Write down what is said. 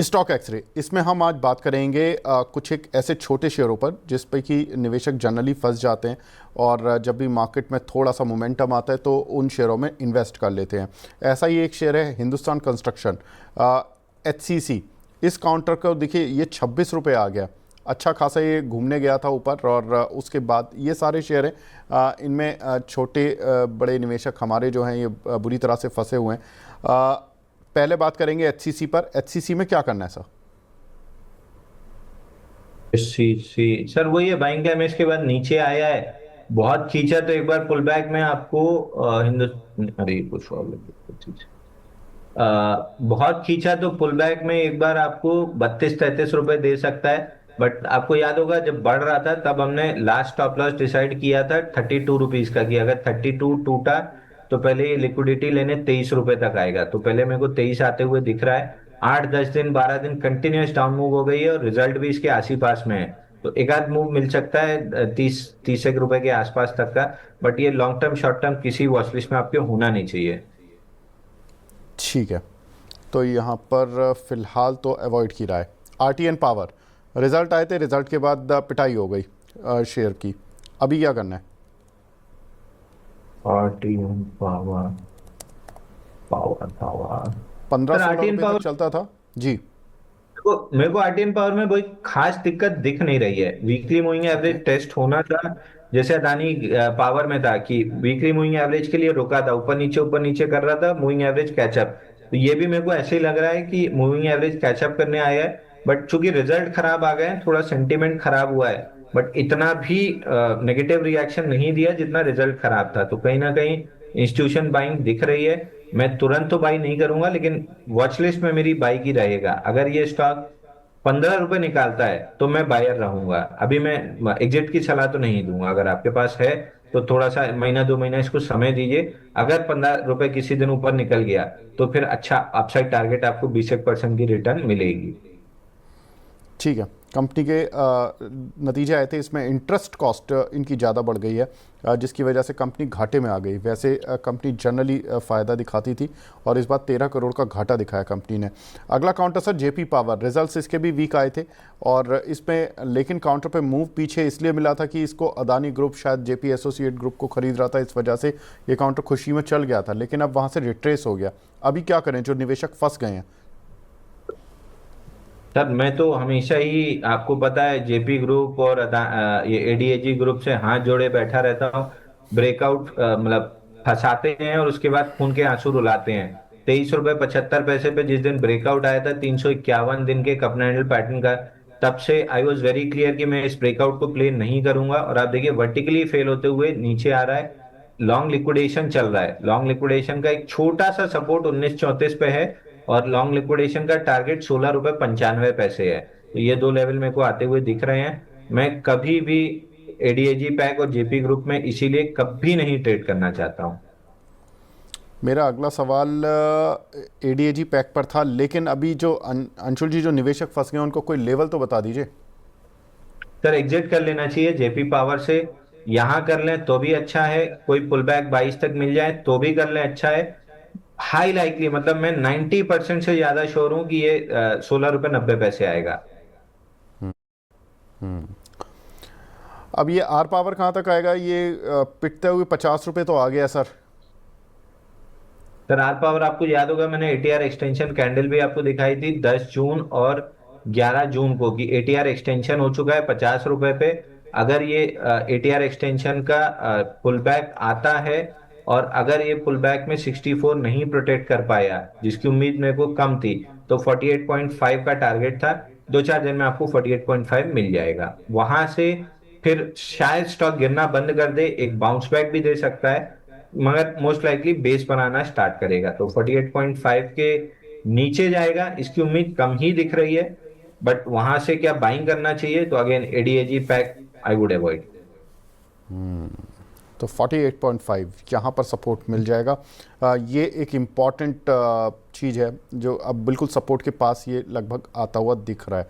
Stock x ray, इसमें हम आज बात करेंगे कुछ एक ऐसे छोटे शेयरों पर जिस पे कि निवेशक जनरली फंस जाते हैं और जब भी मार्केट में थोड़ा सा मोमेंटम आता है तो उन शेयरों में इन्वेस्ट कर लेते हैं। ऐसा ही एक शेयर है हिंदुस्तान कंस्ट्रक्शन, HCC। इस काउंटर को देखिए, ये 26 रुपये आ गया, अच्छा खासा ये घूमने गया था ऊपर और उसके बाद ये सारे शेयर हैं, इनमें छोटे बड़े निवेशक हमारे जो हैं ये बुरी तरह से फंसे हुए हैं। पहले बात करेंगे HCC पर। HCC में क्या करना है सर? सी सी सर, वही है, बाइंग टाइम इसके बाद नीचे आया है, बहुत खींचा तो एक बार पुल बैक में आपको हिंदुस्तान, अरे कुछ और चीज, बहुत खींचा तो पुल बैक में एक बार आपको 32-33 रुपए दे सकता है। बट आपको याद होगा जब बढ़ रहा था तब हमने लास्ट स्टॉप लॉस डिसाइड किया था 32 रुपीज का, कि अगर 32 टूटा तो पहले ये लिक्विडिटी लेने 23 रुपए तक आएगा। तो पहले मेरे को 23 आते हुए दिख रहा है। 8-10 दिन 12 दिन कंटिन्यूस डाउन मूव हो गई है और रिजल्ट भी इसके आस ही पास में है। तो एक आध मूव मिल सकता है 30 एक रुपए के आसपास तक का। बट ये लॉन्ग टर्म शॉर्ट टर्म किसी वॉच लिस्ट में आपके होना नहीं चाहिए। ठीक है, तो यहाँ पर फिलहाल तो अवॉइड की रहा है। RTN पावर, रिजल्ट आए थे, रिजल्ट के बाद पिटाई हो गई शेयर की, अभी क्या करना है? RTM power, power power. पंद्रह सर सोलह आरटीएन रुपये तक पावर, चलता था जी। मेरे को आरटीएन पावर में कोई खास दिक्कत दिख नहीं रही है। वीकली मूविंग ठीक है। एवरेज टेस्ट होना था, जैसे अदानी पावर में था कि वीकली मूविंग एवरेज के लिए रुका था, ऊपर नीचे कर रहा था, मूविंग एवरेज कैचअप। तो ये भी मेरे को ऐसे ही लग रहा है कि मूविंग एवरेज कैचअप करने आया है। बट चूंकि रिजल्ट खराब आ गए हैं, थोड़ा सेंटीमेंट खराब हुआ है। बट इतना भी नेगेटिव रिएक्शन नहीं दिया जितना रिजल्ट खराब था। तो कहीं ना कहीं इंस्टीट्यूशन बाइंग दिख रही है। मैं तुरंत तो बाई नहीं करूंगा, लेकिन वॉच लिस्ट में मेरी बाई की रहेगा। अगर ये स्टॉक 15 रुपए निकालता है तो मैं बायर रहूंगा। अभी मैं एग्जिट की सलाह तो नहीं दूंगा। अगर आपके पास है तो थोड़ा सा महीना 2 महीना इसको समय दीजिए। अगर 15 रुपए किसी दिन ऊपर निकल गया तो फिर अच्छा अपसाइड टारगेट आपको 20% की रिटर्न मिलेगी। ठीक है, कंपनी के नतीजे आए थे, इसमें इंटरेस्ट कॉस्ट इनकी ज़्यादा बढ़ गई है, जिसकी वजह से कंपनी घाटे में आ गई। वैसे कंपनी जनरली फ़ायदा दिखाती थी और इस बार 13 करोड़ का घाटा दिखाया कंपनी ने। अगला counter sir JP power, results इसके भी वीक आए थे और इसमें लेकिन काउंटर पे मूव पीछे इसलिए मिला था कि इसको अदानी ग्रुप शायद JP एसोसिएट ग्रुप को खरीद रहा था, इस वजह से ये काउंटर खुशी में चल गया था, लेकिन अब वहाँ से रिट्रेस हो गया। अभी क्या करें जो निवेशक फंस गए हैं? सर मैं तो हमेशा ही, आपको पता है, जेपी ग्रुप और ये एडीएजी ग्रुप से हाथ जोड़े बैठा रहता हूँ। ब्रेकआउट मतलब फंसाते हैं और उसके बाद खून के आंसू रुलाते हैं। 23 रुपए 75 पैसे पे जिस दिन ब्रेकआउट आया था 351 दिन के कप एंड हैंडल पैटर्न का, तब से आई वॉज वेरी क्लियर कि मैं इस ब्रेकआउट को प्ले नहीं करूंगा। और आप देखिए वर्टिकली फेल होते हुए नीचे आ रहा है। लॉन्ग लिक्विडेशन चल रहा है। लॉन्ग लिक्विडेशन का एक छोटा सा सपोर्ट 1934 पे है और लॉन्ग लिक्विडेशन का टारगेट 16 रुपए 95 पैसे है। तो ये दो लेवल मेरे को आते हुए दिख रहे हैं। मैं कभी भी एडीएजी पैक और जेपी ग्रुप में इसीलिए कभी नहीं ट्रेड करना चाहता हूं। मेरा अगला सवाल ADAG पैक पर था, लेकिन अभी जो अंशुल जी जो निवेशक फंस गए उनको कोई लेवल तो बता दीजिए। सर एग्जिट कर लेना चाहिए जेपी पावर से। यहां कर लें तो भी अच्छा है, कोई पुल बैक 22 तक मिल जाए तो भी कर लें, अच्छा है। हाई लाइकली, मतलब मैं 90% से ज्यादा श्योर हूं कि ये 16 रुपए 90 पैसे आएगा। अब ये आर पावर कहाँ तक आएगा? ये पिटते हुए 50 रुपये तो आ गया सर। सर आर पावर, आपको याद होगा मैंने एटीआर एक्सटेंशन कैंडल भी आपको दिखाई थी 10 जून और 11 जून को, कि एटीआर एक्सटेंशन हो चुका है 50 रुपए पे। अगर ये एटीआर एक्सटेंशन का पुल बैक आता है और अगर ये पुल बैक में 64 नहीं प्रोटेक्ट कर पाया, जिसकी उम्मीद मेरे को कम थी, तो 48.5 का टारगेट था। 2-4 दिन में आपको 48.5 मिल जाएगा। वहां से फिर शायद स्टॉक गिरना बंद कर दे, एक बाउंस बैक भी दे सकता है, मगर मोस्ट लाइकली बेस बनाना स्टार्ट करेगा। तो 48.5 के नीचे जाएगा इसकी उम्मीद कम ही दिख रही है। बट वहां से क्या बाइंग करना चाहिए? तो again ADAG pack I would avoid. तो 48.5 यहाँ पर सपोर्ट मिल जाएगा। ये एक इम्पॉर्टेंट चीज़ है जो अब बिल्कुल सपोर्ट के पास ये लगभग आता हुआ दिख रहा है।